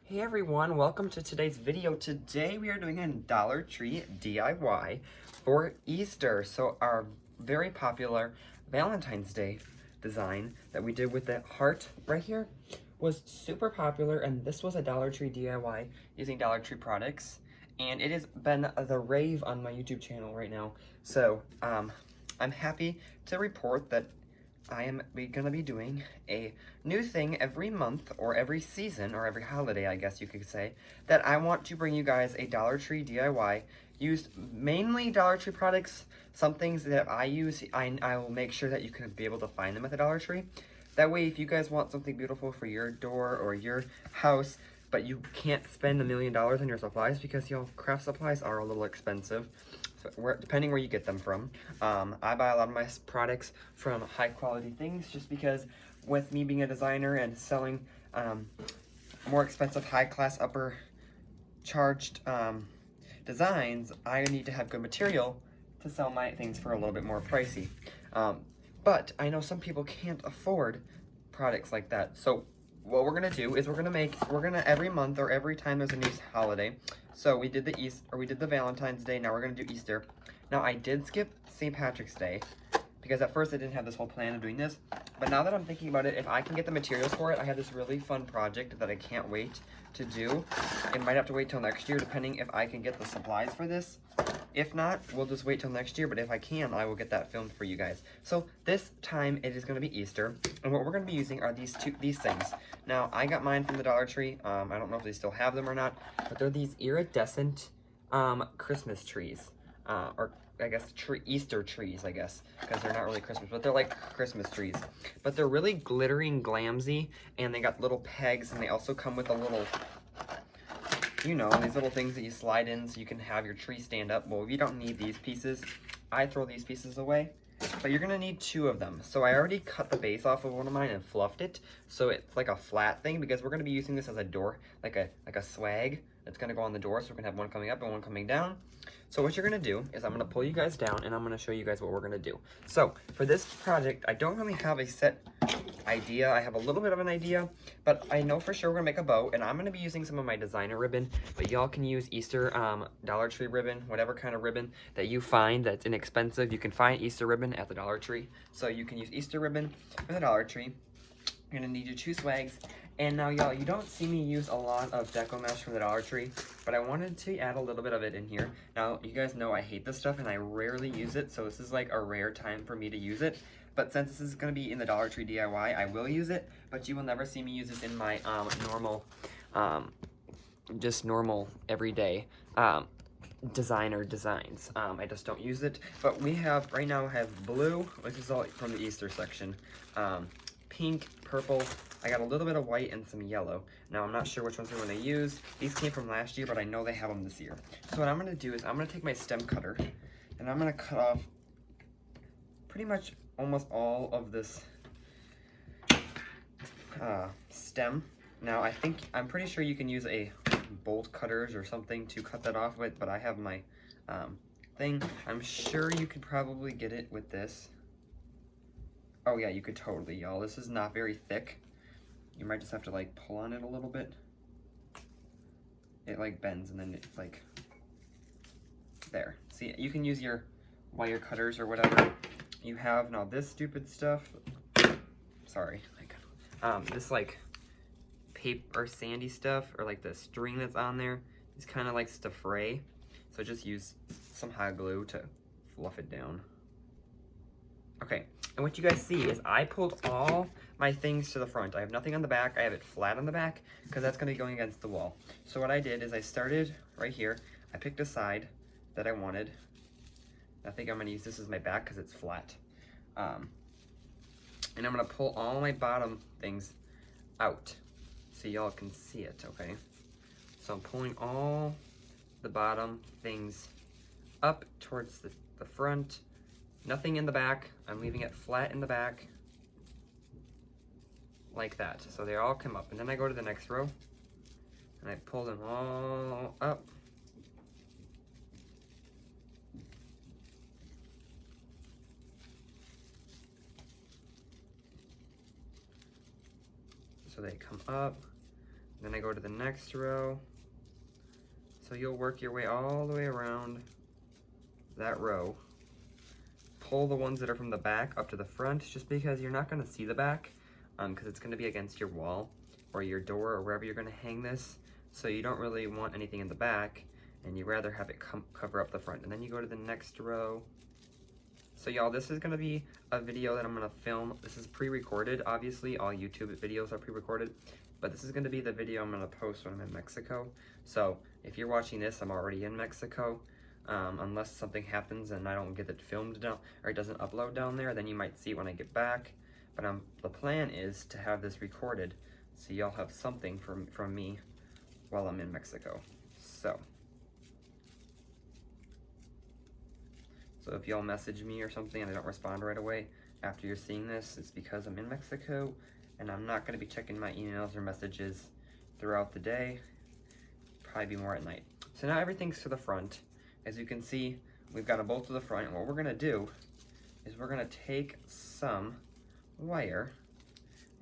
Hey everyone, welcome to today's video. Today we are doing a Dollar Tree DIY for Easter. So our very popular Valentine's Day design that we did with the heart right here was super popular, and this was a Dollar Tree DIY using Dollar Tree products. And it has been the rave on my YouTube channel right now. So I'm happy to report that I am gonna be doing a new thing every month, or every season, or every holiday, I guess you could say, that I want to bring you guys a Dollar Tree DIY, used mainly Dollar Tree products. Some things that I use, I will make sure that you can be able to find them at the Dollar Tree. That way, if you guys want something beautiful for your door or your house, but you can't spend $1 million on your supplies because, you know, craft supplies are a little expensive, so depending where you get them from. I buy a lot of my products from high quality things just because with me being a designer and selling more expensive, high class, upper charged designs, I need to have good material to sell my things for a little bit more pricey. But I know some people can't afford products like that. So what we're gonna do is we're gonna every month or every time there's a new holiday. So we did the Valentine's Day, now we're gonna do Easter. Now I did skip St. Patrick's Day because at first I didn't have this whole plan of doing this, but now that I'm thinking about it, if I can get the materials for it, I have this really fun project that I can't wait to do. It might have to wait till next year depending if I can get the supplies for this. If not, we'll just wait till next year, but if I can, I will get that filmed for you guys. So this time it is going to be Easter, and what we're going to be using are these things. Now, I got mine from the Dollar Tree. I don't know if they still have them or not, but they're these iridescent Christmas trees, or I guess Easter trees, I guess, because they're not really Christmas, but they're like Christmas trees. But they're really glittery and glamsy, and they got little pegs, and they also come with a little, you know, these little things that you slide in so you can have your tree stand up. Well, if you don't need these pieces, I throw these pieces away, but you're gonna need 2 of them. So I already cut the base off of one of mine and fluffed it, so it's like a flat thing, because we're gonna be using this as a door, like a swag that's gonna go on the door, so we're gonna have one coming up and one coming down. So what you're gonna do is I'm gonna pull you guys down and I'm gonna show you guys what we're gonna do. So for this project, I don't really have a set idea. I have a little bit of an idea, but I know for sure we're gonna make a bow, and I'm gonna be using some of my designer ribbon, but y'all can use Easter Dollar Tree ribbon, whatever kind of ribbon that you find that's inexpensive. You can find Easter ribbon at the Dollar Tree, so you can use Easter ribbon from the Dollar Tree. You're gonna need your 2 swags. And now, y'all, you don't see me use a lot of deco mesh from the Dollar Tree, but I wanted to add a little bit of it in here. Now, you guys know I hate this stuff and I rarely use it, so this is like a rare time for me to use it. But since this is going to be in the Dollar Tree DIY, I will use it, but you will never see me use this in my normal, just normal, everyday designer designs. I just don't use it. But we have, right now, I have blue, which is all from the Easter section, pink, purple. I got a little bit of white and some yellow. Now, I'm not sure which ones we're going to use. These came from last year, but I know they have them this year. So what I'm going to do is I'm going to take my stem cutter, and I'm going to cut off pretty much almost all of this stem. Now, I'm pretty sure you can use a bolt cutters or something to cut that off with, but I have my thing. I'm sure you could probably get it with this. Oh yeah, you could totally, y'all. This is not very thick. You might just have to like pull on it a little bit. It like bends and then it's like there. See, you can use your wire cutters or whatever you have. Now this stupid stuff, sorry, like this like paper or sandy stuff, or like the string that's on there, is kind of likes to fray. So just use some hot glue to fluff it down. Okay, and what you guys see is I pulled all my things to the front. I have nothing on the back. I have it flat on the back because that's going to be going against the wall. So what I did is I started right here. I picked a side that I wanted. I think I'm going to use this as my back because it's flat. And I'm going to pull all my bottom things out so y'all can see it, okay? So I'm pulling all the bottom things up towards the front. Nothing in the back. I'm leaving it flat in the back, like that. So they all come up, and then I go to the next row, and I pull them all up. So they come up, Then I go to the next row. So you'll work your way all the way around that row. Pull the ones that are from the back up to the front, just because you're not gonna see the back, because it's gonna be against your wall or your door or wherever you're gonna hang this. So you don't really want anything in the back, and you rather have it cover up the front. And then you go to the next row. So y'all, this is gonna be a video that I'm gonna film. This is pre-recorded, obviously. All YouTube videos are pre-recorded, but this is gonna be the video I'm gonna post when I'm in Mexico. So if you're watching this, I'm already in Mexico. Unless something happens and I don't get it filmed down, or it doesn't upload down there, then you might see it when I get back. But the plan is to have this recorded, so y'all have something from me while I'm in Mexico. So if y'all message me or something and I don't respond right away after you're seeing this, it's because I'm in Mexico and I'm not going to be checking my emails or messages throughout the day. Probably be more at night. So now everything's to the front. As you can see, we've got a bolt to the front, and what we're going to do is we're going to take some wire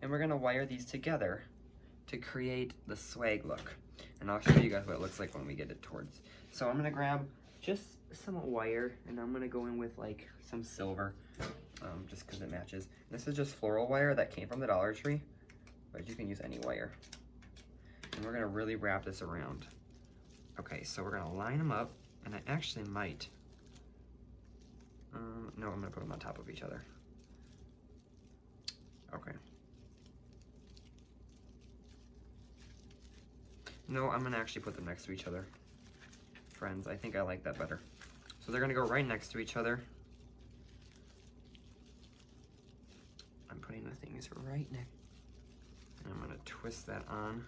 and we're going to wire these together to create the swag look. And I'll show you guys what it looks like when we get it towards. So I'm going to grab just some wire, and I'm going to go in with like some silver, just because it matches. This is just floral wire that came from the Dollar Tree, but you can use any wire. And we're going to really wrap this around. Okay, so we're going to line them up, and I actually might, no, I'm going to put them on top of each other. Okay. No, I'm going to actually put them next to each other. Friends, I think I like that better. So they're going to go right next to each other. I'm putting the things right next. And I'm going to twist that on.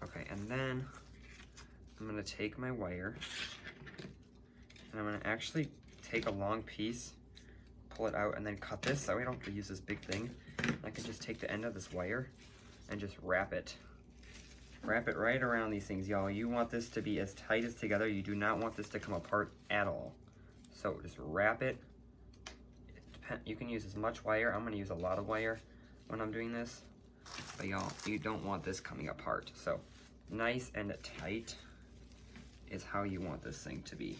Okay, and then I'm going to take my wire, and I'm going to actually take a long piece, pull it out, and then cut this, so we don't have to use this big thing. I can just take the end of this wire and just wrap it. Wrap it right around these things, y'all. You want this to be as tight as together. You do not want this to come apart at all. So just wrap it. You can use as much wire. I'm going to use a lot of wire when I'm doing this. But y'all, you don't want this coming apart. So nice and tight is how you want this thing to be.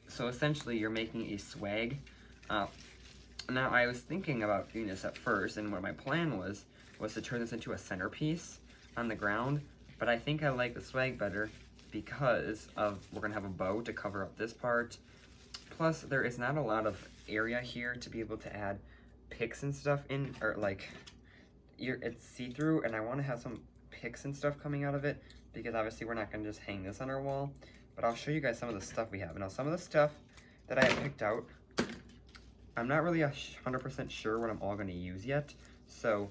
So essentially you're making a swag. Now I was thinking about doing this at first, and what my plan was to turn this into a centerpiece on the ground, but I think I like the swag better because we're gonna have a bow to cover up this part. Plus there is not a lot of area here to be able to add picks and stuff in, or like, it's see-through, and I want to have some picks and stuff coming out of it, because obviously we're not going to just hang this on our wall. But I'll show you guys some of the stuff we have. Now some of the stuff that I have picked out, I'm not really 100% sure what I'm all going to use yet. So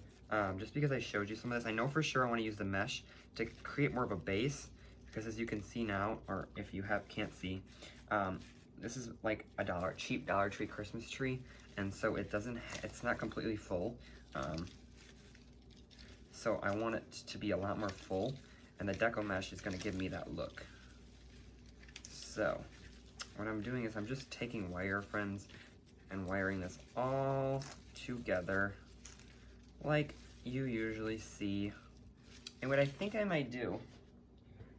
just because I showed you some of this, I know for sure I want to use the mesh to create more of a base, because as you can see now, or if you can't see, this is like a cheap Dollar Tree Christmas tree, and so it's not completely full. So I want it to be a lot more full, and the deco mesh is going to give me that look. So what I'm doing is I'm just taking wire, friends, and wiring this all together like you usually see. And what I think I might do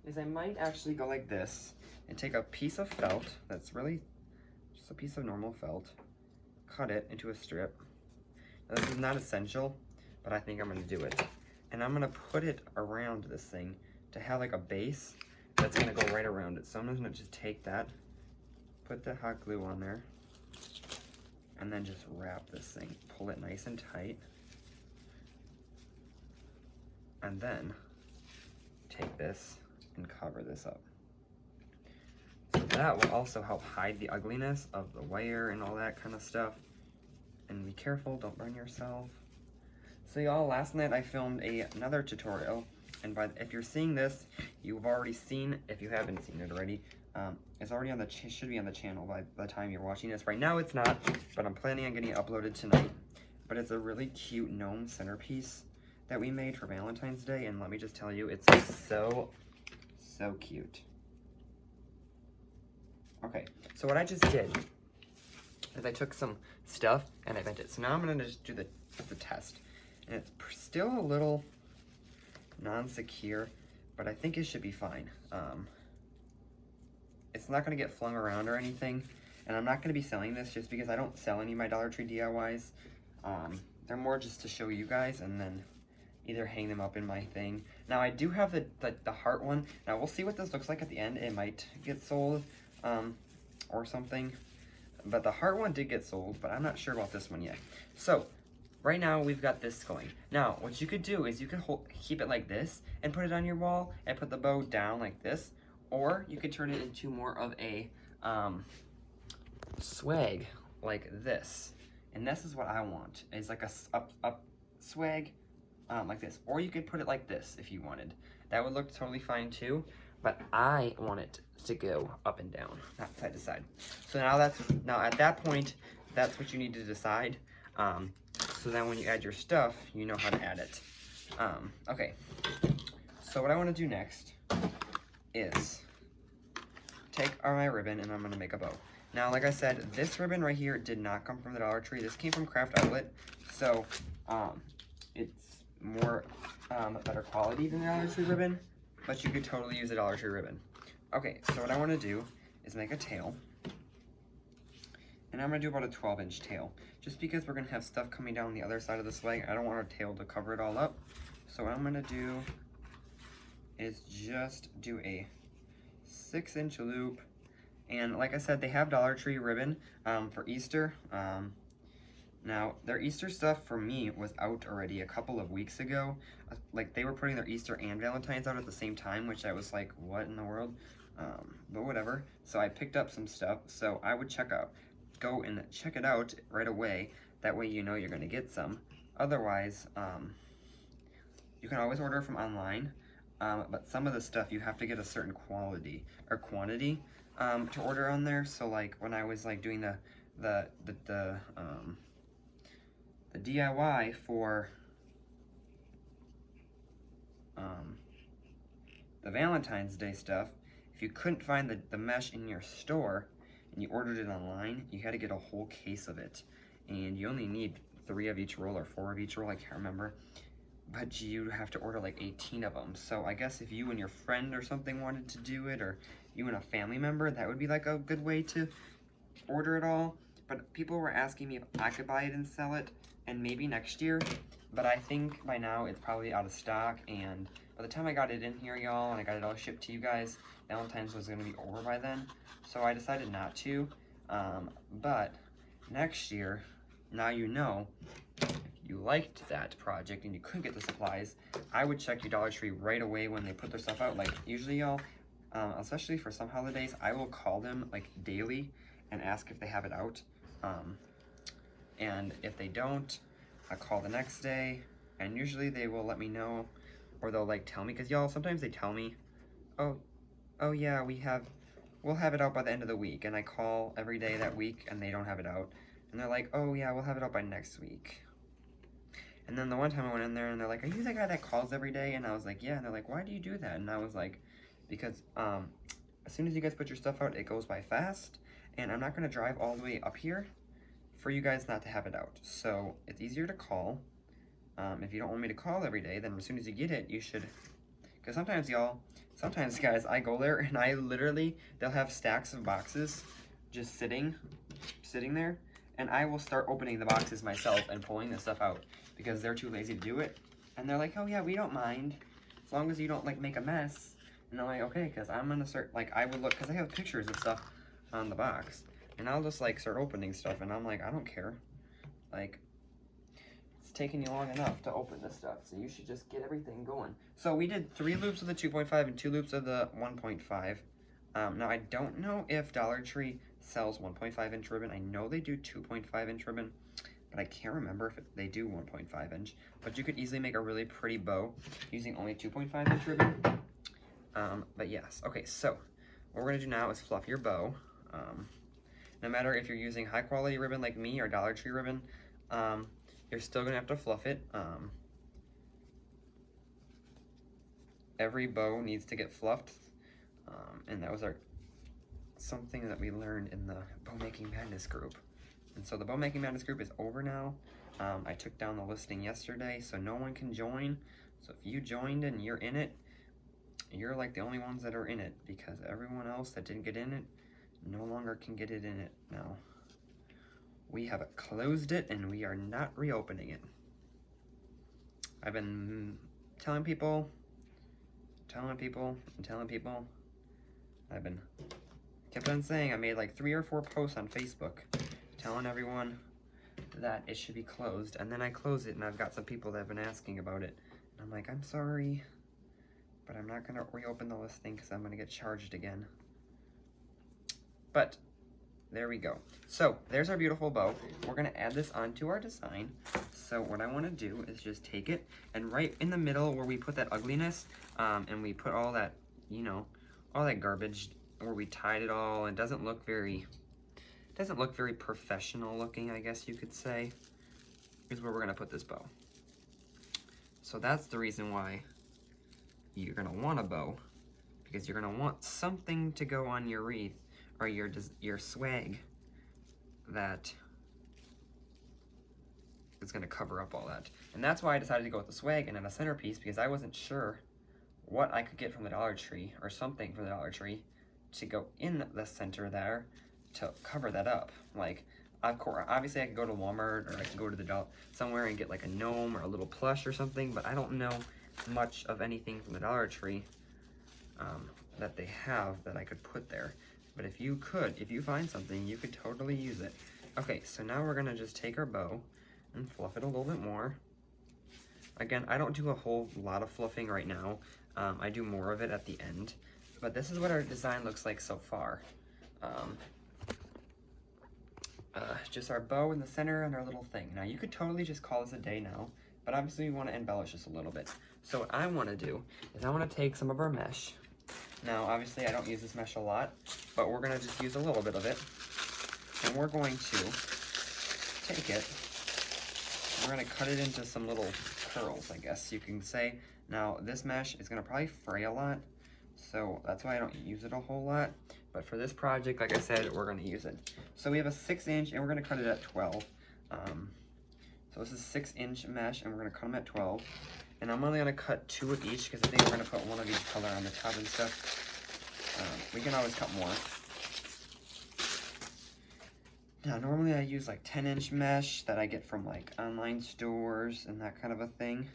is I might actually go like this and take a piece of felt that's really just a piece of normal felt, cut it into a strip. Now, this is not essential, but I think I'm going to do it. And I'm going to put it around this thing to have like a base that's going to go right around it. So I'm going to just take that, put the hot glue on there, and then just wrap this thing. Pull it nice and tight. And then take this and cover this up. So that will also help hide the ugliness of the wire and all that kind of stuff. And be careful, don't burn yourself. So y'all, last night I filmed another tutorial, and if you're seeing this, you've already seen, if you haven't seen it already, it's already on should be on the channel by the time you're watching this. Right now it's not, but I'm planning on getting it uploaded tonight. But it's a really cute gnome centerpiece that we made for Valentine's Day, and let me just tell you, it's so cute. Okay, so what I just did is I took some stuff and I bent it. So now I'm gonna just do the test. And it's still a little non-secure, but I think it should be fine. It's not gonna get flung around or anything. And I'm not gonna be selling this just because I don't sell any of my Dollar Tree DIYs. They're more just to show you guys and then either hang them up in my thing. Now I do have the heart one. Now we'll see what this looks like at the end. It might get sold or something. But the heart one did get sold, but I'm not sure about this one yet. So right now we've got this going. Now what you could do is you could keep it like this and put it on your wall and put the bow down like this. Or you could turn it into more of a swag like this. And this is what I want. It's like a up swag like this. Or you could put it like this if you wanted. That would look totally fine too. But I want it to go up and down, not side to side. So now at that point, that's what you need to decide. So then when you add your stuff, you know how to add it. Okay. So what I want to do next is take my ribbon and I'm going to make a bow. Now, like I said, this ribbon right here did not come from the Dollar Tree. This came from Craft Outlet. So it's more better quality than the Dollar Tree ribbon, but you could totally use a Dollar Tree ribbon. Okay, so what I want to do is make a tail. And I'm going to do about a 12-inch tail. Just because we're going to have stuff coming down the other side of the swag, I don't want our tail to cover it all up. So what I'm going to do is just do a 6-inch loop. And like I said, they have Dollar Tree ribbon for Easter. Now, their Easter stuff for me was out already a couple of weeks ago. Like, they were putting their Easter and Valentine's out at the same time, which I was like, what in the world? But whatever. So I picked up some stuff, so I would go and check it out right away. That way you know you're going to get some. Otherwise, you can always order from online, but some of the stuff you have to get a certain quality or quantity to order on there. So like when I was like doing the DIY for the Valentine's Day stuff, if you couldn't find the mesh in your store and you ordered it online, you had to get a whole case of it, and you only need 3 of each roll or 4 of each roll, I can't remember, but you have to order like 18 of them. So I guess if you and your friend or something wanted to do it, or you and a family member, that would be like a good way to order it all. But people were asking me if I could buy it and sell it, and maybe next year, but I think by now it's probably out of stock, and by the time I got it in here, y'all, and I got it all shipped to you guys, Valentine's was going to be over by then, so I decided not to. But next year, now you know, if you liked that project and you couldn't get the supplies, I would check your Dollar Tree right away when they put their stuff out. Like, usually, y'all, especially for some holidays, I will call them, like, daily and ask if they have it out. And if they don't, I call the next day, and usually they will let me know, or they'll like tell me, because y'all, sometimes they tell me, oh yeah, we'll have it out by the end of the week, and I call every day that week and they don't have it out, and they're like, oh yeah, we'll have it out by next week. And then the one time I went in there and they're like, are you the guy that calls every day? And I was like, yeah. And they're like, why do you do that? And I was like, because as soon as you guys put your stuff out, it goes by fast, and I'm not going to drive all the way up here for you guys not to have it out. So it's easier to call. If you don't want me to call every day, then as soon as you get it, you should, because sometimes guys, I go there and I literally, they'll have stacks of boxes just sitting there, and I will start opening the boxes myself and pulling the stuff out because they're too lazy to do it. And they're like, oh yeah, we don't mind as long as you don't like make a mess. And I'm like, okay, because I'm gonna start, like, I would look, because I have pictures of stuff on the box, and I'll just like start opening stuff, and I'm like, I don't care, like, it's taking you long enough to open this stuff, so you should just get everything going. So we did 3 loops of the 2.5 and 2 loops of the 1.5. Now I don't know if Dollar Tree sells 1.5 inch ribbon. I know they do 2.5 inch ribbon, but I can't remember if they do 1.5 inch. But you could easily make a really pretty bow using only 2.5 inch ribbon. But yes, okay, so what we're gonna do now is fluff your bow. No matter if you're using high quality ribbon like me or Dollar Tree ribbon, you're still gonna have to fluff it. Every bow needs to get fluffed, and that was something that we learned in the Bow Making Madness group. And so the Bow Making Madness group is over now. I took down the listing yesterday, so no one can join. So if you joined and you're in it, you're like the only ones that are in it, because everyone else that didn't get in it no longer can get it in it now. We have closed it and we are not reopening it. I've been telling people. Kept on saying, I made like 3 or 4 posts on Facebook telling everyone that it should be closed, and then I close it and I've got some people that have been asking about it. And I'm like, I'm sorry, but I'm not gonna reopen the listing because I'm gonna get charged again. But there we go. So there's our beautiful bow. We're gonna add this onto our design. So what I wanna do is just take it, and right in the middle where we put that ugliness, and we put all that, you know, all that garbage where we tied it all, and doesn't look very professional looking, I guess you could say, is where we're gonna put this bow. So that's the reason why you're gonna want a bow, because you're gonna want something to go on your wreath or your swag that is gonna cover up all that. And that's why I decided to go with the swag and then a centerpiece, because I wasn't sure what I could get from the Dollar Tree or something from the Dollar Tree to go in the center there to cover that up. Like, of course, obviously I could go to Walmart, or I could go to the somewhere and get like a gnome or a little plush or something, but I don't know much of anything from the Dollar Tree that they have that I could put there. But if you find something, you could totally use it. Okay, so now we're gonna just take our bow and fluff it a little bit more. Again, I don't do a whole lot of fluffing right now. I do more of it at the end. But this is what our design looks like so far. Just our bow in the center and our little thing. Now you could totally just call this a day now, but obviously we want to embellish this a little bit. So what I want to do is I want to take some of our mesh. Now obviously I don't use this mesh a lot, but we're going to just use a little bit of it. And we're going to take it, we're going to cut it into some little curls, I guess you can say. Now this mesh is going to probably fray a lot, so that's why I don't use it a whole lot. But for this project, like I said, we're going to use it. So we have a 6-inch, and we're going to cut it at 12. So this is 6-inch mesh, and we're going to cut them at 12. And I'm only going to cut 2 of each, because I think we're going to put one of each color on the top and stuff. We can always cut more. Now, normally I use like 10-inch mesh that I get from like online stores and that kind of a thing.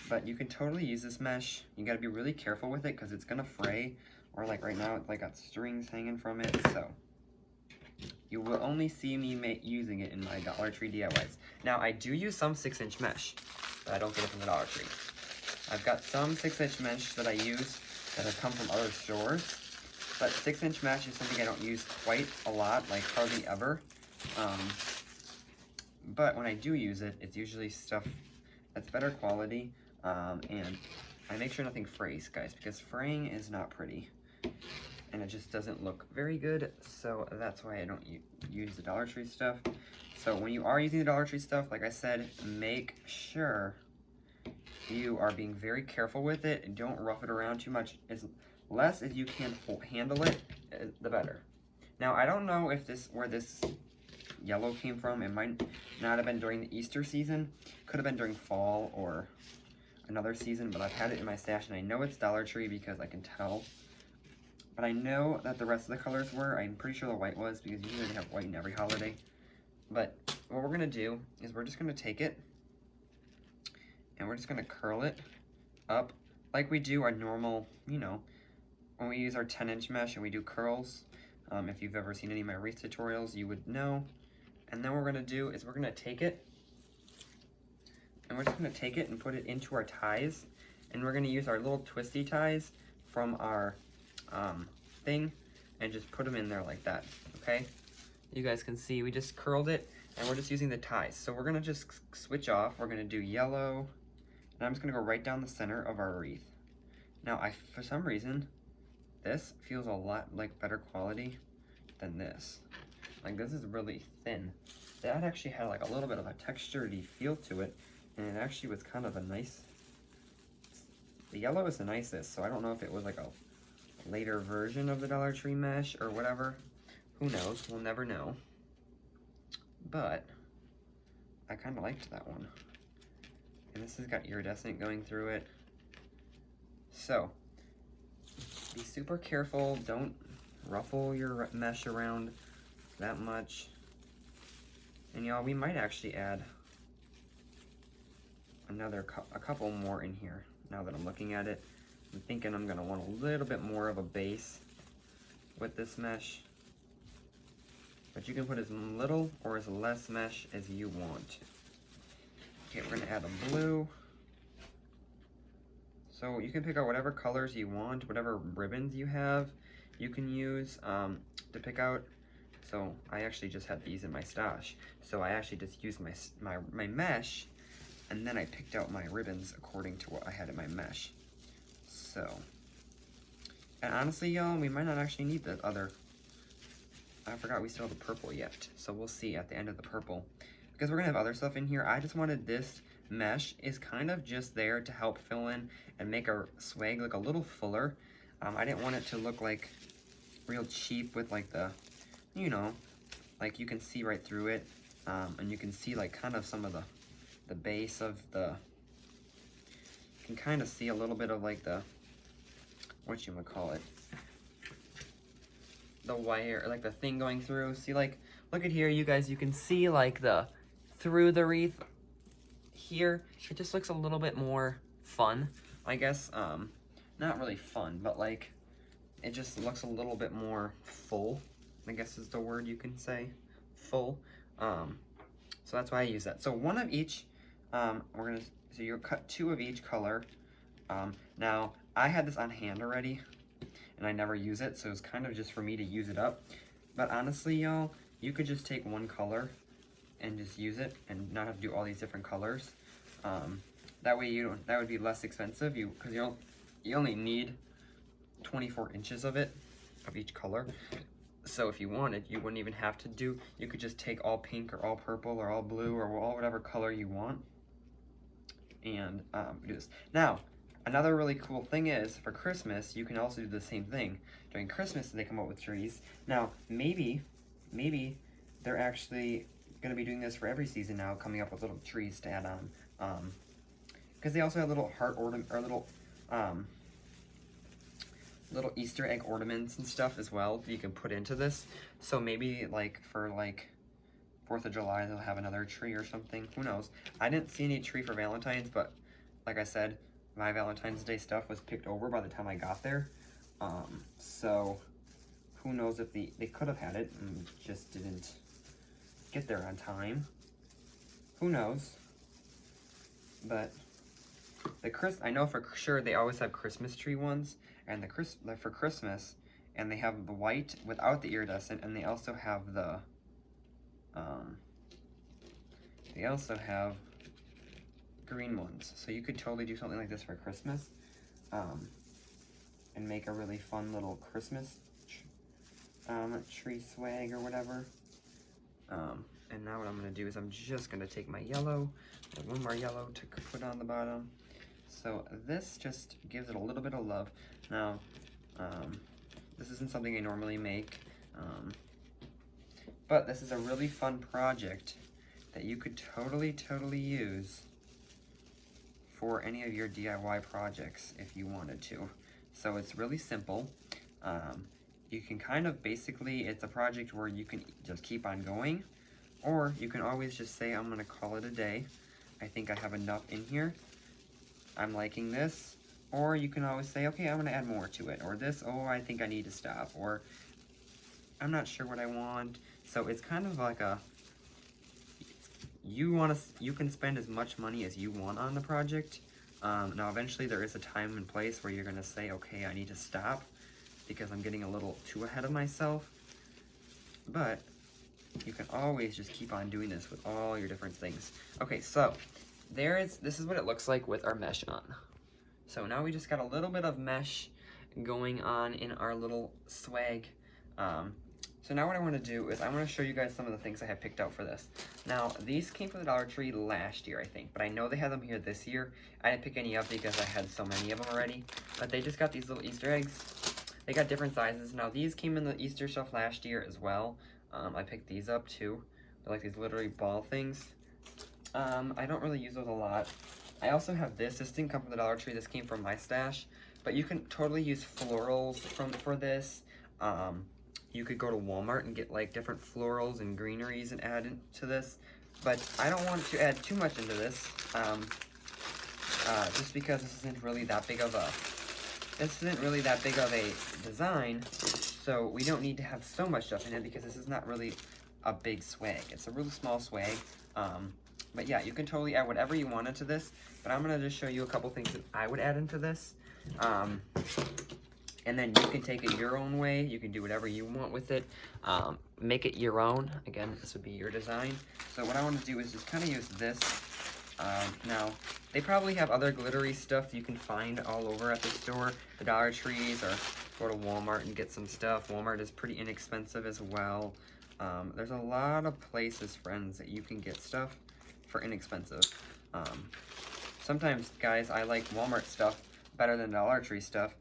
But you can totally use this mesh. You got to be really careful with it, because it's going to fray. Or like right now, it's like got strings hanging from it, so you will only see me using it in my Dollar Tree DIYs. Now, I do use some 6-inch mesh, but I don't get it from the Dollar Tree. I've got some 6-inch mesh that I use that have come from other stores, but 6-inch mesh is something I don't use quite a lot, like hardly ever. But when I do use it, it's usually stuff that's better quality, and I make sure nothing frays, guys, because fraying is not pretty. And it just doesn't look very good, so that's why I don't use the Dollar Tree stuff. So when you are using the Dollar Tree stuff, like I said, make sure you are being very careful with it and don't rough it around too much. As less as you can handle it, the better. Now, I don't know if where this yellow came from. It might not have been during the Easter season. Could have been during fall or another season, but I've had it in my stash, and I know it's Dollar Tree because I can tell. But I know that the rest of the colors were. I'm pretty sure the white was, because usually they have white in every holiday. But what we're going to do is we're just going to take it, and we're just going to curl it up like we do our normal, you know, when we use our 10-inch mesh and we do curls. If you've ever seen any of my wreath tutorials, you would know. And then what we're going to do is we're going to take it, and we're just going to take it and put it into our ties. And we're going to use our little twisty ties from our thing and just put them in there like that, okay? You guys can see we just curled it, and we're just using the ties. So we're gonna just switch off. We're gonna do yellow, and I'm just gonna go right down the center of our wreath. Now, for some reason, this feels a lot like better quality than this. Like, this is really thin. That actually had like a little bit of a textured feel to it, and it actually was kind of a nice, the yellow is the nicest, so I don't know if it was like a later version of the Dollar Tree mesh or whatever. Who knows? We'll never know. but I kind of liked that one. And this has got iridescent going through it. So, be super careful. Don't ruffle your mesh around that much. And y'all, we might actually add a couple more in here. Now that I'm looking at it, I'm thinking I'm gonna want a little bit more of a base with this mesh. But you can put as little or as less mesh as you want. Okay, we're gonna add a blue. So you can pick out whatever colors you want, whatever ribbons you have, you can use to pick out. So I actually just had these in my stash. So I actually just used my mesh, and then I picked out my ribbons according to what I had in my mesh. So, and honestly, y'all, we might not actually need the other. I forgot we still have the purple yet. So we'll see at the end of the purple. Because we're gonna have other stuff in here, I just wanted this mesh is kind of just there to help fill in and make our swag look a little fuller. I didn't want it to look like real cheap with like the, you know, like you can see right through it, and you can see like kind of some of the base of the, you can kind of see a little bit of like the, whatchamacallit, the wire, like the thing going through. See, like, look at here, you guys, you can see like the, through the wreath here. It just looks a little bit more fun, I guess. Not really fun, but like, it just looks a little bit more full, I guess is the word you can say, full. So that's why I use that. So one of each, so you'll cut 2 of each color. Now, I had this on hand already, and I never use it, so it's kind of just for me to use it up. But honestly, y'all, you could just take one color and just use it and not have to do all these different colors. That way that would be less expensive, because you only need 24 inches of it, of each color. So if you wanted, you wouldn't even have to do, you could just take all pink or all purple or all blue or all whatever color you want and do this. Now, another really cool thing is, for Christmas, you can also do the same thing. During Christmas, they come out with trees. Now, maybe they're actually gonna be doing this for every season now, coming up with little trees to add on. Because they also have little heart ornament, or little Easter egg ornaments and stuff as well that you can put into this. So maybe like for like 4th of July, they'll have another tree or something. Who knows? I didn't see any tree for Valentine's, but like I said, my Valentine's Day stuff was picked over by the time I got there. So who knows if they could have had it and just didn't get there on time. Who knows? But I know for sure they always have Christmas tree ones, and for Christmas, and they have the white without the iridescent, and they also have the green ones. So you could totally do something like this for Christmas, and make a really fun little Christmas tree swag or whatever. And now what I'm gonna do is I'm just gonna take my yellow, and one more yellow to put on the bottom. So this just gives it a little bit of love. Now, this isn't something I normally make, but this is a really fun project that you could totally use for any of your DIY projects if you wanted to. So it's really simple. You can kind of basically, it's a project where you can just keep on going, or you can always just say, I'm gonna call it a day. I think I have enough in here. I'm liking this. Or you can always say, okay, I'm gonna add more to it. Or this, oh, I think I need to stop. Or I'm not sure what I want. So it's kind of like you can spend as much money as you want on the project. Now eventually there is a time and place where you're gonna say, okay, I need to stop because I'm getting a little too ahead of myself. But you can always just keep on doing this with all your different things. Okay, so this is what it looks like with our mesh on. So now we just got a little bit of mesh going on in our little swag. So now what I want to do is I want to show you guys some of the things I have picked out for this. Now, these came from the Dollar Tree last year, I think, but I know they had them here this year. I didn't pick any up because I had so many of them already, but they just got these little Easter eggs. They got different sizes. Now, these came in the Easter stuff last year as well. I picked these up too. They're like these literally ball things. I don't really use those a lot. I also have this. This didn't come from the Dollar Tree. This came from my stash. But you can totally use florals for this. You could go to Walmart and get like different florals and greeneries and add into this. But I don't want to add too much into this. Just because this isn't really that big of a design. So we don't need to have so much stuff in it because this is not really a big swag. It's a really small swag. But yeah, you can totally add whatever you want into this, but I'm going to just show you a couple things that I would add into this. And then you can take it your own way. You can do whatever you want with it. Make it your own. Again, this would be your design. So what I want to do is just kind of use this. Now, they probably have other glittery stuff you can find all over at the store, the Dollar Trees, or go to Walmart and get some stuff. Walmart is pretty inexpensive as well. There's a lot of places, friends, that you can get stuff for inexpensive. Sometimes, guys, I like Walmart stuff better than Dollar Tree stuff,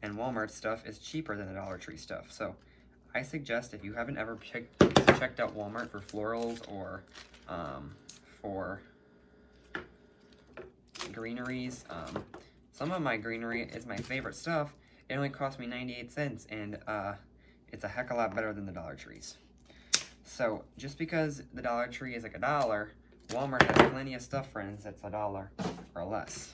and Walmart stuff is cheaper than the Dollar Tree stuff. So I suggest, if you haven't ever checked out Walmart for florals or for greeneries, some of my greenery is my favorite stuff. It only cost me 98 cents, and it's a heck of a lot better than the Dollar Trees. So just because the Dollar Tree is like $1, Walmart has plenty of stuff, friends, that's $1 or less.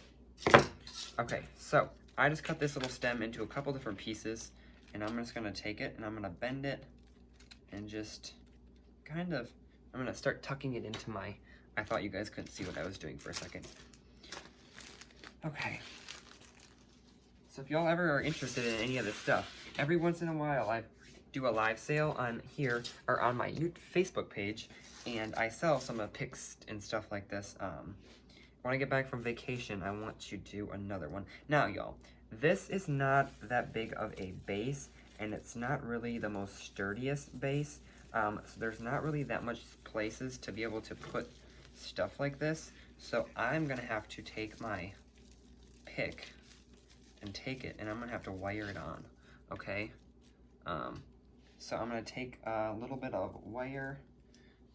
Okay, so I just cut this little stem into a couple different pieces, and I'm just going to take it and I'm going to bend it and just kind of, I'm going to start tucking it into my, I thought you guys couldn't see what I was doing for a second. Okay. So if y'all ever are interested in any of this stuff, every once in a while I do a live sale on here, or on my new Facebook page, and I sell some of picks and stuff like this. When I get back from vacation, I want to do another one. Now, y'all, this is not that big of a base, and it's not really the most sturdiest base, so there's not really that much places to be able to put stuff like this, so I'm gonna have to take my pick and take it, and I'm gonna have to wire it on, okay? So I'm gonna take a little bit of wire.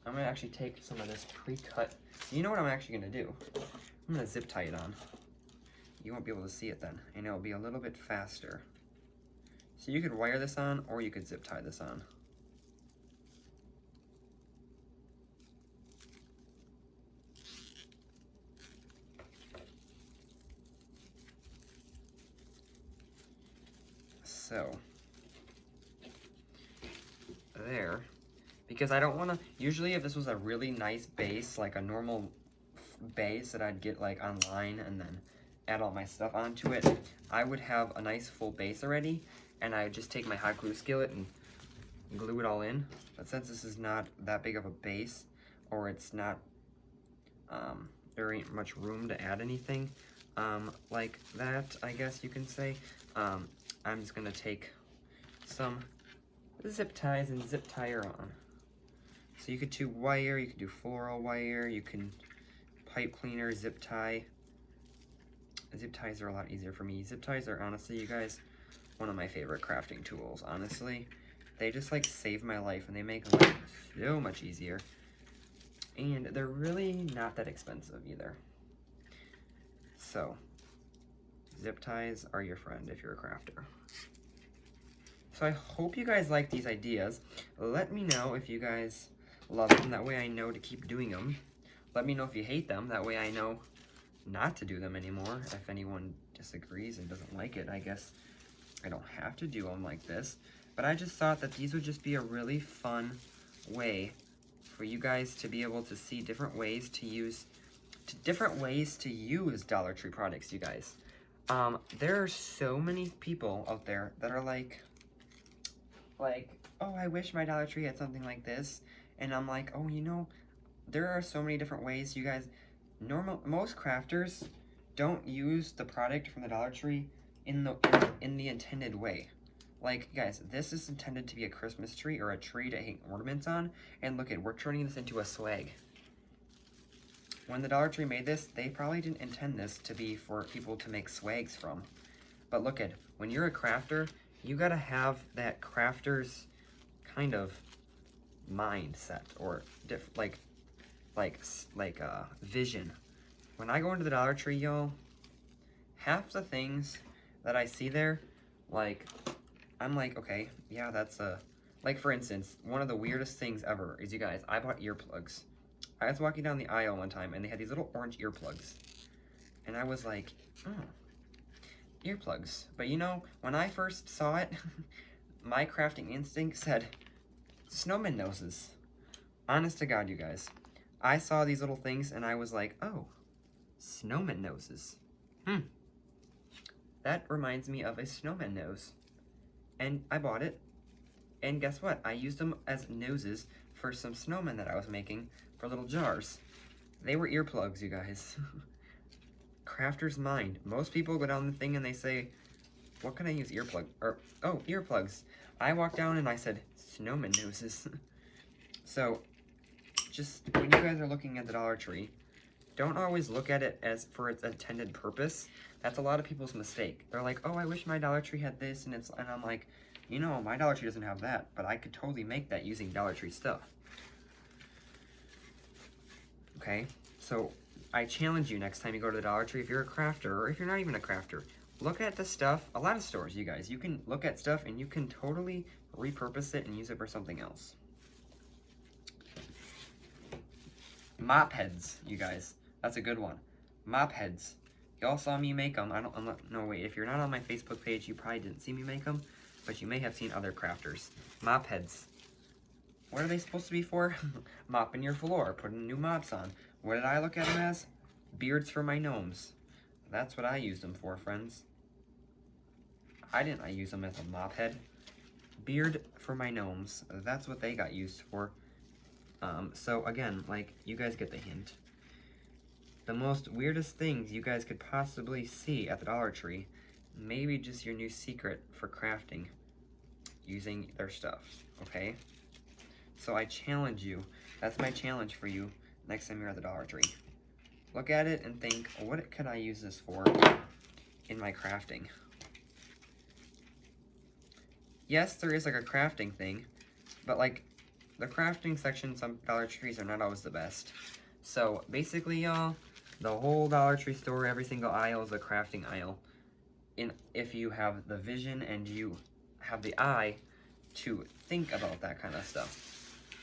I'm gonna actually take some of this pre-cut. You know what I'm actually gonna do? I'm gonna zip tie it on. You won't be able to see it then, and it'll be a little bit faster. So you could wire this on, or you could zip tie this on. So, there. Because I don't want to, usually if this was a really nice base, like a normal base that I'd get like online and then add all my stuff onto it, I would have a nice full base already, and I would just take my hot glue skillet and glue it all in. But since this is not that big of a base, or it's not, there ain't much room to add anything like that, I guess you can say, I'm just gonna take some zip ties and zip tie her on. So you could do wire, you could do floral wire, you can pipe cleaner, zip tie. Zip ties are a lot easier for me. Zip ties are, honestly, you guys, one of my favorite crafting tools, honestly. They just like save my life, and they make life so much easier. And they're really not that expensive either. So, zip ties are your friend if you're a crafter. So I hope you guys like these ideas. Let me know if you guys love them. That way I know to keep doing them. Let me know if you hate them. That way I know not to do them anymore. If anyone disagrees and doesn't like it, I guess I don't have to do them like this. But I just thought that these would just be a really fun way for you guys to be able to see different ways to use Dollar Tree products, you guys. There are so many people out there that are like, oh, I wish my Dollar Tree had something like this. And I'm like, oh, you know, there are so many different ways, you guys. Most crafters don't use the product from the Dollar Tree in the intended way. Like, guys, this is intended to be a Christmas tree or a tree to hang ornaments on. And look we're turning this into a swag. When the Dollar Tree made this, they probably didn't intend this to be for people to make swags from. But look when you're a crafter, you gotta have that crafter's kind of mindset or vision. When I go into the Dollar Tree, y'all, half the things that I see there, like, I'm like, okay, yeah, that's like, for instance, one of the weirdest things ever is, you guys, I bought earplugs. I was walking down the aisle one time, and they had these little orange earplugs. And I was like, oh, earplugs. But you know, when I first saw it, my crafting instinct said, snowman noses. Honest to God, you guys. I saw these little things, and I was like, oh, snowman noses. That reminds me of a snowman nose. And I bought it. And guess what? I used them as noses for some snowmen that I was making for little jars. They were earplugs, you guys. Crafter's mind. Most people go down the thing and they say, what can I use earplugs. I walked down and I said, snowman noses. So, just when you guys are looking at the Dollar Tree, don't always look at it as for its intended purpose. That's a lot of people's mistake. They're like, oh, I wish my Dollar Tree had this, and I'm like, you know, my Dollar Tree doesn't have that, but I could totally make that using Dollar Tree stuff. Okay, so I challenge you next time you go to the Dollar Tree, if you're a crafter, or if you're not even a crafter, look at the stuff. A lot of stores, you guys, you can look at stuff and you can totally repurpose it and use it for something else. Mop heads, you guys. That's a good one. Mop heads. Y'all saw me make them. No, wait. If you're not on my Facebook page, you probably didn't see me make them, but you may have seen other crafters. Mop heads. What are they supposed to be for? Mopping your floor, putting new mops on. What did I look at them as? Beards for my gnomes. That's what I used them for, friends. I use them as a mop head. Beard for my gnomes. That's what they got used for. So again, like, you guys get the hint. The most weirdest things you guys could possibly see at the Dollar Tree, maybe just your new secret for crafting using their stuff, okay? So I challenge you. That's my challenge for you next time you're at the Dollar Tree. Look at it and think, what could I use this for in my crafting? Yes, there is like a crafting thing, but like the crafting section, some Dollar Trees are not always the best. So basically, y'all, the whole Dollar Tree store, every single aisle is a crafting aisle. If you have the vision and you have the eye to think about that kind of stuff.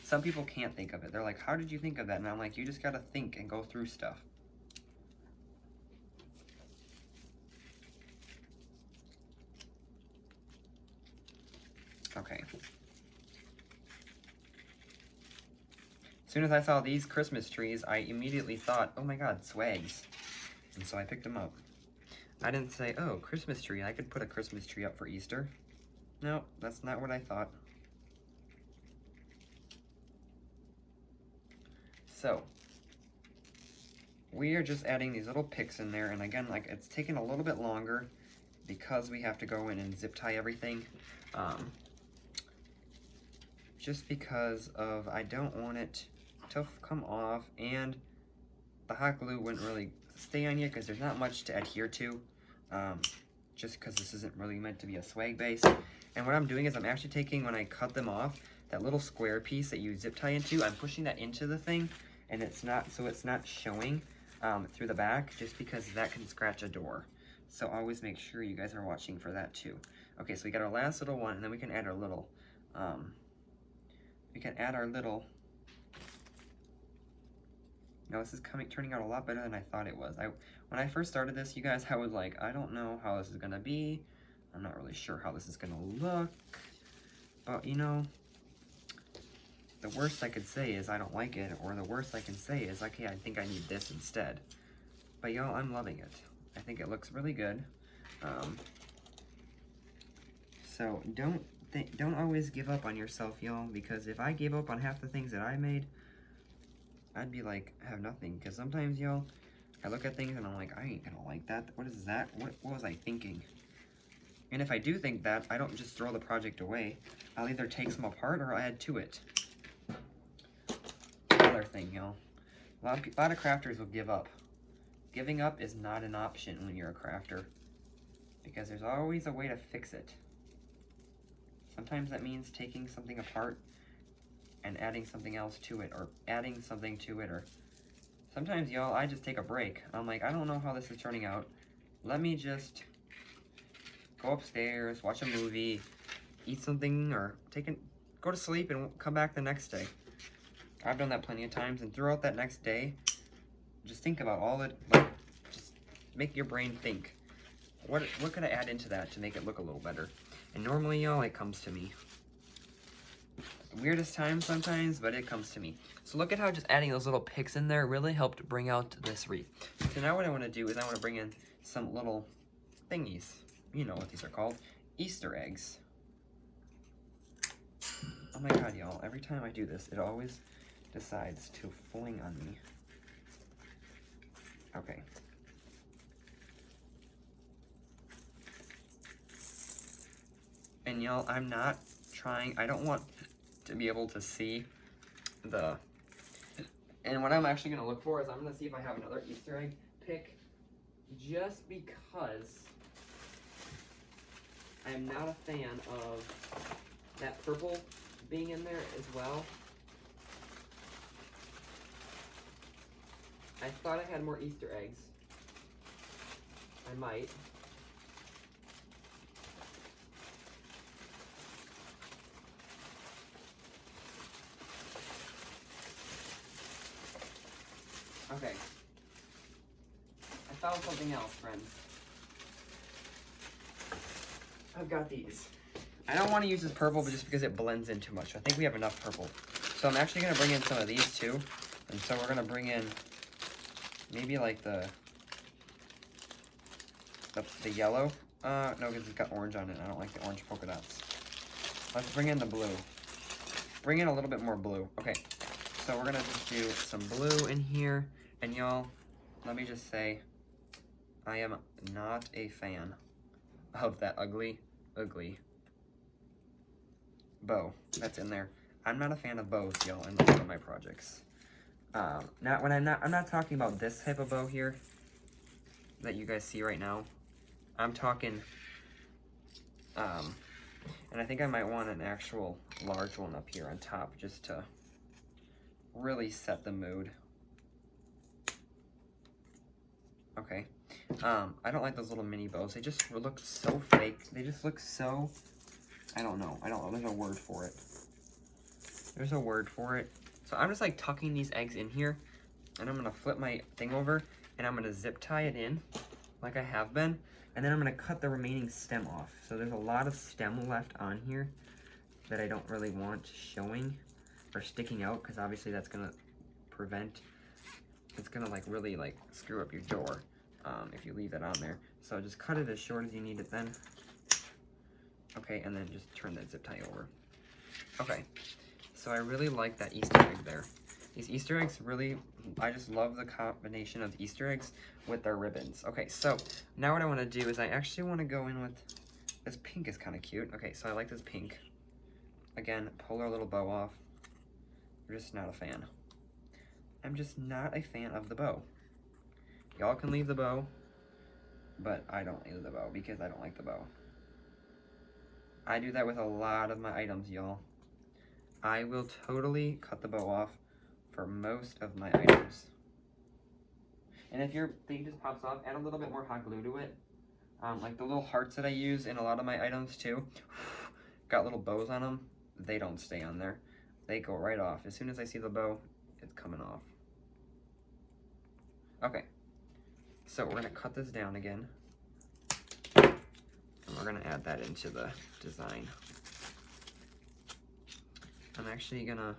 Some people can't think of it. They're like, how did you think of that? And I'm like, you just gotta think and go through stuff. Okay. As soon as I saw these Christmas trees, I immediately thought, oh my god, swags. And so I picked them up. I didn't say, oh, Christmas tree, I could put a Christmas tree up for Easter. No, that's not what I thought. So, we are just adding these little picks in there, and again, like, it's taking a little bit longer because we have to go in and zip tie everything. Just because of, I don't want it to come off, and the hot glue wouldn't really stay on you because there's not much to adhere to, just because this isn't really meant to be a swag base. And what I'm doing is I'm actually taking, when I cut them off, that little square piece that you zip tie into, I'm pushing that into the thing, and it's not showing through the back, just because that can scratch a door. So always make sure you guys are watching for that too. Okay, so we got our last little one, and then we can add our little, now this is turning out a lot better than I thought it was. When I first started this, you guys, I was like, I don't know how this is gonna be. I'm not really sure how this is gonna look. But you know, the worst I could say is I don't like it, or the worst I can say is, okay, I think I need this instead. But y'all, I'm loving it. I think it looks really good. So don't always give up on yourself, y'all, because if I gave up on half the things that I made, I'd be like, have nothing. Because sometimes, y'all, I look at things and I'm like, I ain't gonna like that. What is that? What was I thinking? And if I do think that, I don't just throw the project away. I'll either take some apart or add to it. Another thing, y'all. A lot of crafters will give up. Giving up is not an option when you're a crafter, because there's always a way to fix it. Sometimes that means taking something apart and adding something else to it, or adding something to it, or sometimes, y'all, I just take a break. I'm like, I don't know how this is turning out. Let me just go upstairs, watch a movie, eat something, or go to sleep and come back the next day. I've done that plenty of times, and throughout that next day, just think about all it, like, just make your brain think. What could I add into that to make it look a little better? And normally, y'all, it comes to me. Weirdest time sometimes, but it comes to me. So look at how just adding those little picks in there really helped bring out this wreath. So now what I want to do is I want to bring in some little thingies. You know what these are called. Easter eggs. Oh my god, y'all. Every time I do this, it always decides to fling on me. Okay. And y'all, I'm not trying, I don't want to be able to see the, and what I'm actually going to look for is I'm going to see if I have another Easter egg pick, just because I'm not a fan of that purple being in there as well. I thought I had more Easter eggs. I might. Okay. I found something else, friends. I've got these. I don't want to use this purple, but just because it blends in too much. I think we have enough purple. So I'm actually going to bring in some of these too. And so we're going to bring in maybe like the yellow. No, because it's got orange on it. I don't like the orange polka dots. Let's bring in the blue. Bring in a little bit more blue. Okay. So we're going to just do some blue in here. And y'all, let me just say, I am not a fan of that ugly bow that's in there. I'm not a fan of bows, y'all, in all of my projects. I'm not talking about this type of bow here that you guys see right now. I'm talking, and I think I might want an actual large one up here on top just to really set the mood. Okay. I don't like those little mini bows. They just look so fake. They just look so, I don't know. There's a word for it. There's a word for it. So I'm just like tucking these eggs in here, and I'm gonna flip my thing over, and I'm gonna zip tie it in like I have been, and then I'm gonna cut the remaining stem off. So there's a lot of stem left on here that I don't really want showing or sticking out, because obviously that's gonna prevent, it's gonna like really like screw up your door if you leave that on there. So just cut it as short as you need it then. Okay, and then just turn that zip tie over. Okay, so I really like that Easter egg there. These Easter eggs really, I just love the combination of Easter eggs with their ribbons. Okay, so now what I want to do is I actually want to go in with, this pink is kind of cute. Okay, so I like this pink. Again, pull our little bow off. We're just not a fan. I'm just not a fan of the bow. Y'all can leave the bow, but I don't leave the bow because I don't like the bow. I do that with a lot of my items, y'all. I will totally cut the bow off for most of my items. And if your thing just pops off, add a little bit more hot glue to it. Like the little hearts that I use in a lot of my items too, got little bows on them. They don't stay on there. They go right off. As soon as I see the bow, it's coming off. Okay, so we're gonna cut this down again. And we're gonna add that into the design. I'm actually gonna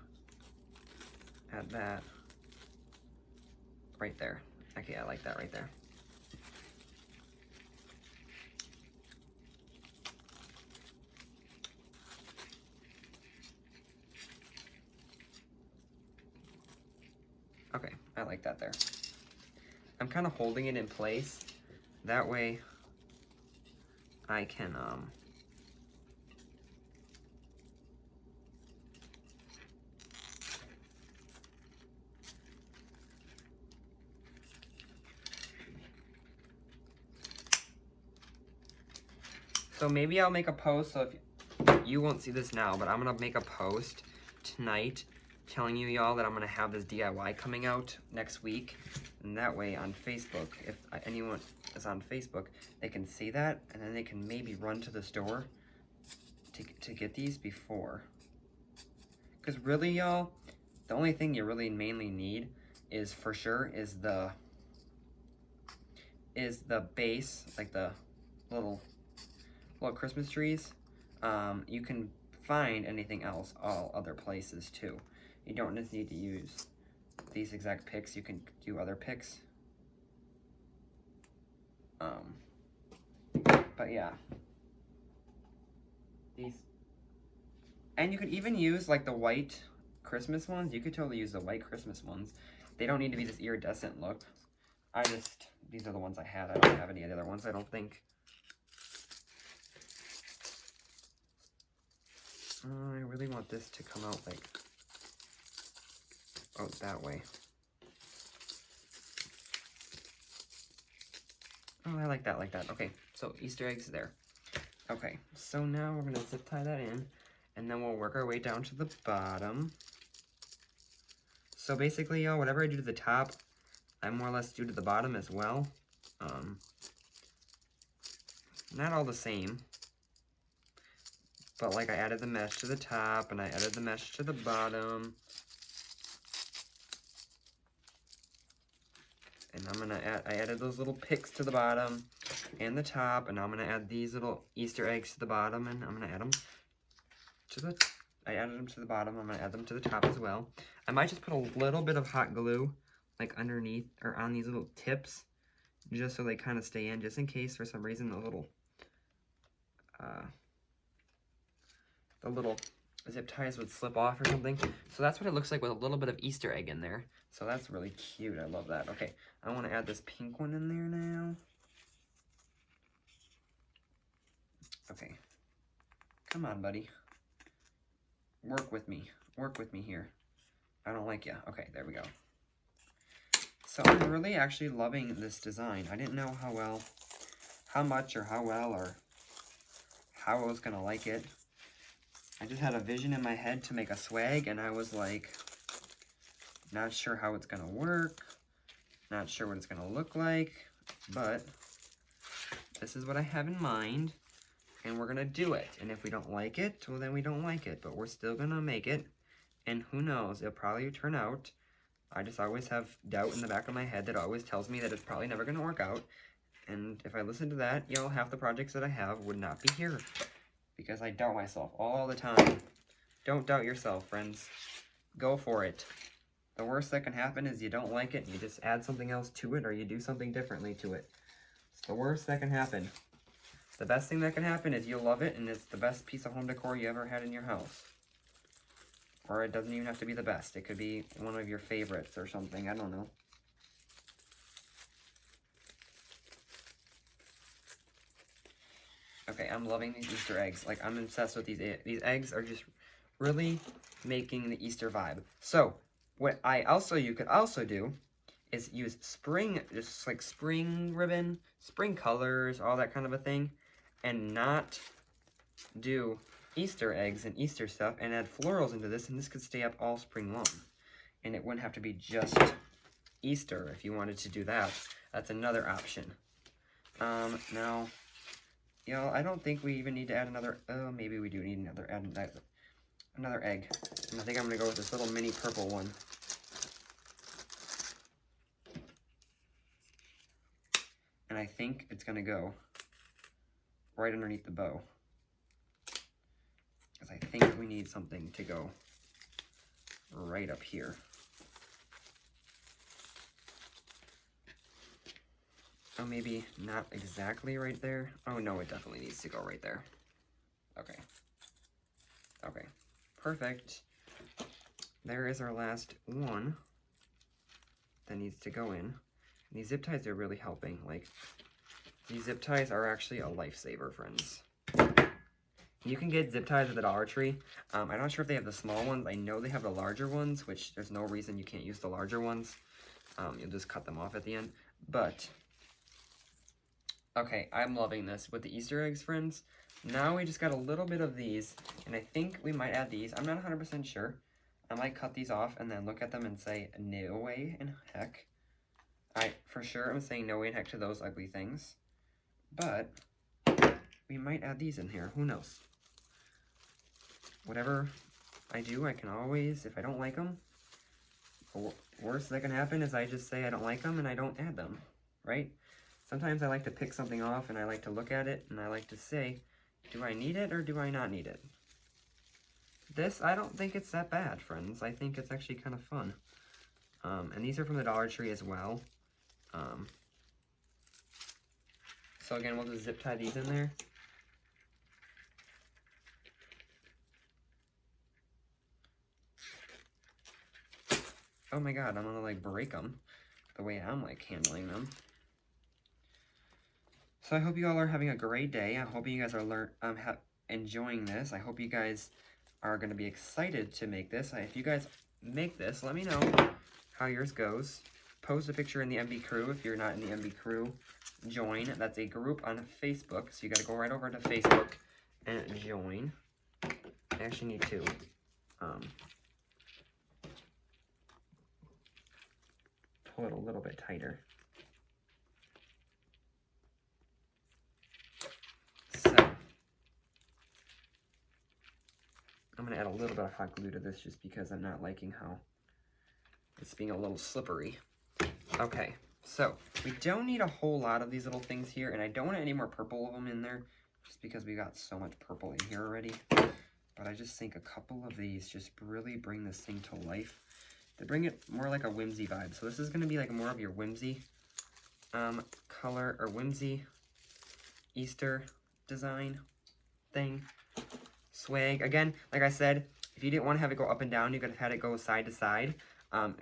add that right there. Okay, I like that right there. Okay, I like that there. I'm kind of holding it in place. That way I can, so maybe I'll make a post, so if you won't see this now, but I'm gonna make a post tonight telling you y'all that I'm gonna have this DIY coming out next week, and that way on Facebook, if anyone is on Facebook, they can see that, and then they can maybe run to the store to get these before. Because really, y'all, the only thing you really mainly need is for sure is the base, like the little Christmas trees. You can find anything else all other places too. You don't just need to use these exact picks. You can do other picks. But yeah, these, and you could even use like the white Christmas ones. You could totally use the white Christmas ones. They don't need to be this iridescent look. These are the ones I had. I don't have any of the other ones, I don't think. I really want this to come out like, oh, that way. Oh, I like that, Okay, so Easter eggs there. Okay, so now we're gonna zip tie that in, and then we'll work our way down to the bottom. So basically, y'all, whatever I do to the top, I more or less do to the bottom as well. Not all the same. But like I added the mesh to the top, and I added the mesh to the bottom. And I'm gonna add, I added those little picks to the bottom and the top, and I'm gonna add these little Easter eggs to the bottom, and I'm gonna add them to the, I added them to the bottom, I'm gonna add them to the top as well. I might just put a little bit of hot glue, like underneath, or on these little tips, just so they kind of stay in, just in case for some reason the little zip ties would slip off or something. So that's what it looks like with a little bit of Easter egg in there. So that's really cute. I love that. Okay, I want to add this pink one in there now. Okay. Come on, buddy. Work with me. Work with me here. I don't like you. Okay, there we go. So I'm really actually loving this design. I didn't know how much or how well or how I was going to like it. I just had a vision in my head to make a swag, and I was like, not sure how it's going to work, not sure what it's going to look like, but this is what I have in mind, and we're going to do it. And if we don't like it, well, then we don't like it, but we're still going to make it, and who knows, it'll probably turn out. I just always have doubt in the back of my head that always tells me that it's probably never going to work out, and if I listen to that, y'all, half the projects that I have would not be here. Because I doubt myself all the time. Don't doubt yourself, friends. Go for it. The worst that can happen is you don't like it and you just add something else to it, or you do something differently to it. It's the worst that can happen. The best thing that can happen is you love it and it's the best piece of home decor you ever had in your house. Or it doesn't even have to be the best. It could be one of your favorites or something. I don't know. Okay, I'm loving these Easter eggs. Like, I'm obsessed with these. These eggs are just really making the Easter vibe. So, what you could also do is use spring, just like spring ribbon, spring colors, all that kind of a thing, and not do Easter eggs and Easter stuff, and add florals into this, and this could stay up all spring long. And it wouldn't have to be just Easter if you wanted to do that. That's another option. Now, you know, I don't think we even need to add another, oh, maybe we do need another egg. And I think I'm going to go with this little mini purple one. And I think it's going to go right underneath the bow. Because I think we need something to go right up here. Oh, maybe not exactly right there. Oh, no, it definitely needs to go right there. Okay. Okay. Perfect. There is our last one that needs to go in. And these zip ties are really helping. Like, these zip ties are actually a lifesaver, friends. You can get zip ties at the Dollar Tree. I'm not sure if they have the small ones. I know they have the larger ones, which there's no reason you can't use the larger ones. You'll just cut them off at the end. But okay, I'm loving this with the Easter eggs, friends. Now we just got a little bit of these, and I think we might add these. I'm not 100% sure. I might cut these off and then look at them and say, no way in heck. I for sure am saying no way in heck to those ugly things. But we might add these in here. Who knows? Whatever I do, I can always, if I don't like them, the worst that can happen is I just say I don't like them and I don't add them, right? Sometimes I like to pick something off and I like to look at it and I like to say, do I need it or do I not need it? This, I don't think it's that bad, friends. I think it's actually kind of fun. And these are from the Dollar Tree as well. So again, we'll just zip tie these in there. Oh my god, I'm gonna like break them the way I'm like handling them. So I hope you all are having a great day. I hope you guys are enjoying this. I hope you guys are gonna be excited to make this. If you guys make this, let me know how yours goes. Post a picture in the MB Crew if you're not in the MB Crew. Join. That's a group on Facebook, so you gotta go right over to Facebook and join. I actually need to pull it a little bit tighter. So I'm gonna add a little bit of hot glue to this just because I'm not liking how it's being a little slippery. Okay, so we don't need a whole lot of these little things here, and I don't want any more purple of them in there just because we got so much purple in here already. But I just think a couple of these just really bring this thing to life. They bring it more like a whimsy vibe. So this is going to be like more of your whimsy color, or whimsy Easter design thing. Swag. Again, like I said, if you didn't want to have it go up and down, you could have had it go side to side.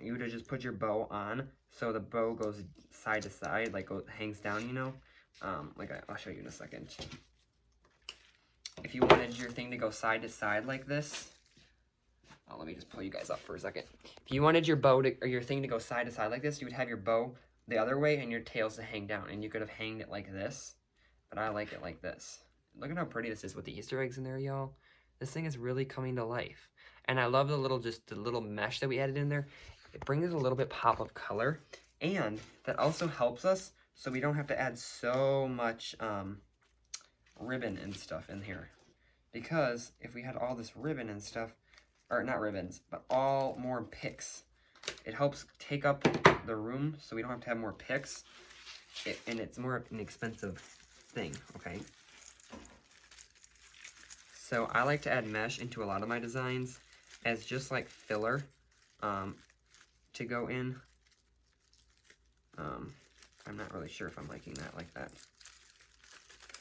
You would have just put your bow on, so the bow goes side to side, like hangs down, you know. I'll show you in a second. If you wanted your thing to go side to side like this, let me just pull you guys up for a second. If you wanted your bow or your thing to go side to side like this, you would have your bow the other way and your tails to hang down, and you could have hanged it like this. But I like it like this. Look at how pretty this is with the Easter eggs in there, y'all. This thing is really coming to life. And I love the little mesh that we added in there. It brings a little bit pop of color, and that also helps us so we don't have to add so much ribbon and stuff in here. Because if we had all this ribbon and stuff, or not ribbons, but all more picks, it helps take up the room so we don't have to have more picks, and it's more an expensive thing, okay? So I like to add mesh into a lot of my designs as just like filler to go in. I'm not really sure if I'm liking that like that.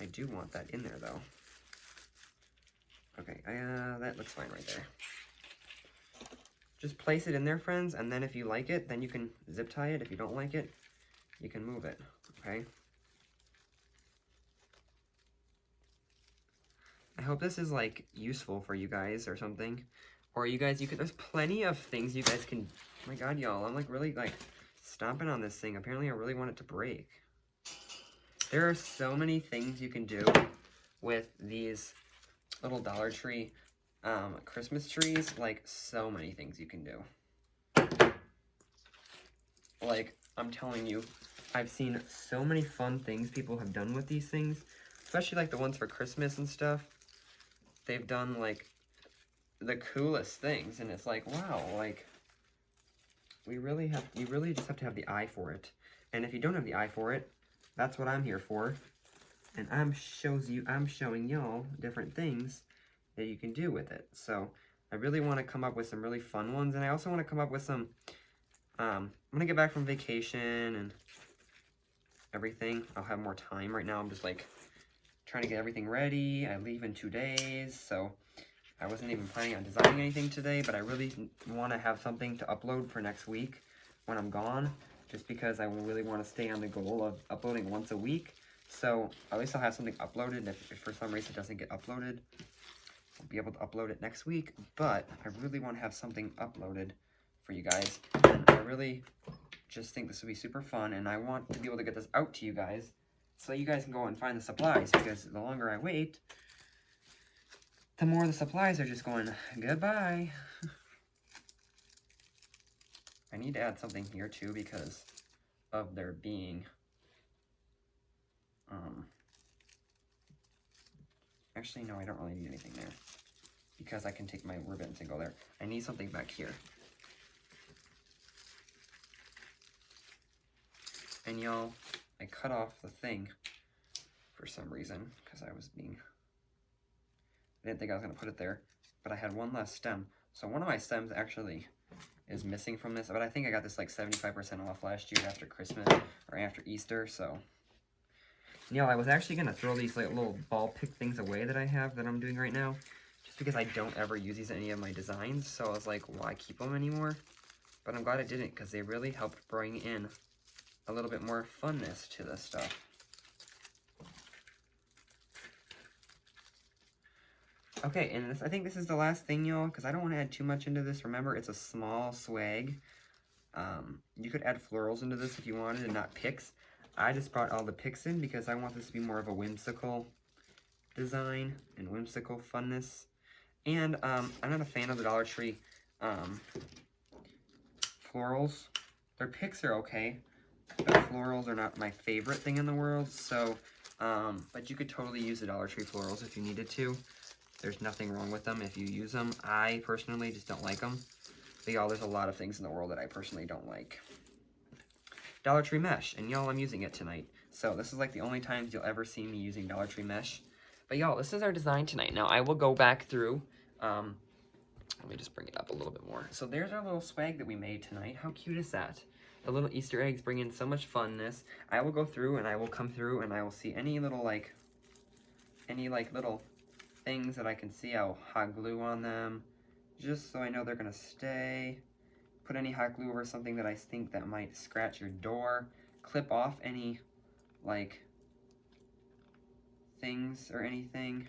I do want that in there though. Okay, that looks fine right there. Just place it in there, friends, and then if you like it, then you can zip tie it. If you don't like it, you can move it, okay? I hope this is like useful for you guys or something. Or you guys, there's plenty of things you guys can, oh my god, y'all, I'm like really like stomping on this thing. Apparently I really want it to break. There are so many things you can do with these little Dollar Tree Christmas trees. Like, so many things you can do. Like, I'm telling you, I've seen so many fun things people have done with these things, especially like the ones for Christmas and stuff. They've done like the coolest things, and it's like, wow, like you really just have to have the eye for it. And if you don't have the eye for it, that's what I'm here for. And I'm showing y'all different things that you can do with it. So I really want to come up with some really fun ones, and I also want to come up with some I'm gonna get back from vacation and everything. I'll have more time. Right now I'm just like trying to get everything ready. I leave in 2 days, so I wasn't even planning on designing anything today, but I really want to have something to upload for next week when I'm gone, just because I really want to stay on the goal of uploading once a week. So at least I'll have something uploaded. If for some reason it doesn't get uploaded, I'll be able to upload it next week, but I really want to have something uploaded for you guys, and I really just think this will be super fun, and I want to be able to get this out to you guys so you guys can go and find the supplies, because the longer I wait, the more the supplies are just going goodbye. I need to add something here too because of there being, actually no, I don't really need anything there because I can take my ribbons and go there. I need something back here. And y'all, I cut off the thing for some reason because I didn't think I was going to put it there, but I had one less stem. So one of my stems actually is missing from this, but I think I got this like 75% off last year after Christmas or after Easter, so. You know, I was actually going to throw these like little ball pick things away that I have that I'm doing right now, just because I don't ever use these in any of my designs, so I was like, why keep them anymore? But I'm glad I didn't because they really helped bring in a little bit more funness to this stuff. Okay, and I think this is the last thing, y'all, because I don't want to add too much into this. Remember, it's a small swag. You could add florals into this if you wanted and not picks. I just brought all the picks in because I want this to be more of a whimsical design and whimsical funness. And I'm not a fan of the Dollar Tree florals. Their picks are okay, but florals are not my favorite thing in the world. So, but you could totally use the Dollar Tree florals if you needed to. There's nothing wrong with them if you use them. I personally just don't like them. But y'all, there's a lot of things in the world that I personally don't like. Dollar Tree mesh, and y'all, I'm using it tonight. So this is like the only times you'll ever see me using Dollar Tree mesh. But y'all, this is our design tonight. Now I will go back through, let me just bring it up a little bit more. So there's our little swag that we made tonight. How cute is that? The little Easter eggs bring in so much funness. I will go through and I will come through and I will see any little little things that I can see. I'll hot glue on them just so I know they're gonna stay. Put any hot glue over something that I think that might scratch your door. Clip off any like things or anything.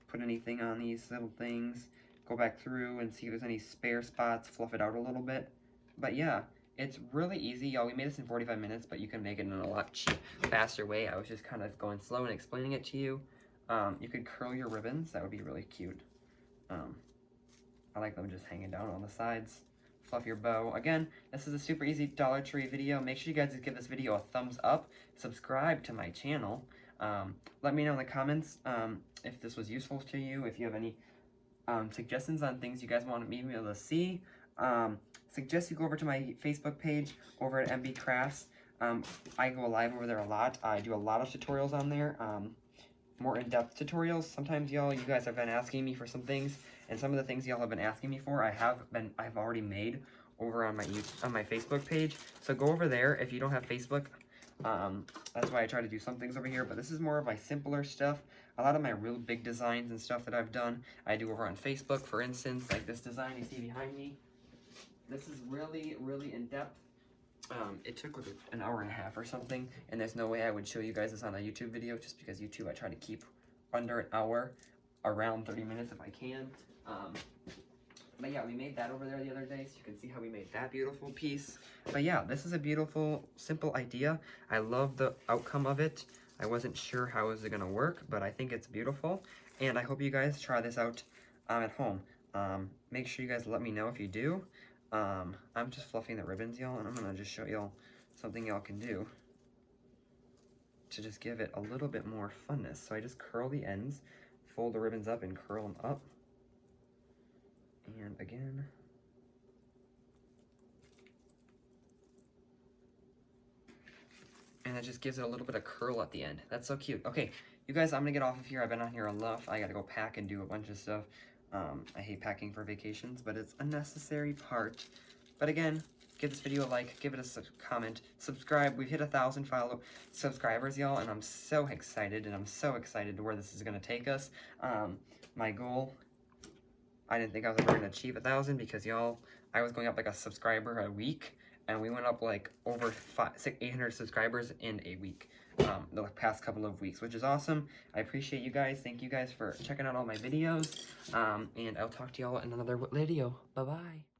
Put anything on these little things. Go back through and see if there's any spare spots. Fluff it out a little bit. But yeah, it's really easy, y'all. We made this in 45 minutes, but you can make it in a lot faster way. I was just kind of going slow and explaining it to you. You could curl your ribbons. That would be really cute. I like them just hanging down on the sides. Fluff your bow. Again, this is a super easy Dollar Tree video. Make sure you guys give this video a thumbs up. Subscribe to my channel. Let me know in the comments if this was useful to you. If you have any suggestions on things you guys want me to be able to see. Suggest you go over to my Facebook page over at MB Crafts. I go live over there a lot. I do a lot of tutorials on there. More in-depth tutorials. Sometimes you guys have been asking me for some things, and some of the things y'all have been asking me for, I've already made over on my Facebook page. So go over there if you don't have Facebook. That's why I try to do some things over here, but this is more of my simpler stuff. A lot of my real big designs and stuff that I've done, I do over on Facebook. For instance, like this design you see behind me. This is really, really in-depth. It took like an hour and a half or something, and there's no way I would show you guys this on a YouTube video, just because YouTube, I try to keep under an hour, around 30 minutes if I can. But yeah, we made that over there the other day, so you can see how we made that beautiful piece. But yeah, this is a beautiful, simple idea. I love the outcome of it. I wasn't sure how it was gonna work, but I think it's beautiful, and I hope you guys try this out at home. Make sure you guys let me know if you do. I'm just fluffing the ribbons, y'all, and I'm gonna just show y'all something y'all can do to just give it a little bit more funness. So I just curl the ends, fold the ribbons up, and curl them up. And again. And it just gives it a little bit of curl at the end. That's so cute. Okay, you guys, I'm gonna get off of here. I've been on here enough. I gotta go pack and do a bunch of stuff. I hate packing for vacations, but it's a necessary part. But again, give this video a like, give it a comment, subscribe. We've hit 1,000 subscribers, y'all, and I'm so excited, to where this is going to take us. My goal, I didn't think I was ever going to achieve 1,000 because, y'all, I was going up like a subscriber a week, and we went up like over 800 subscribers in a week. The past couple of weeks, which is awesome. I appreciate you guys. Thank you guys for checking out all my videos. And I'll talk to y'all in another video. Bye-bye.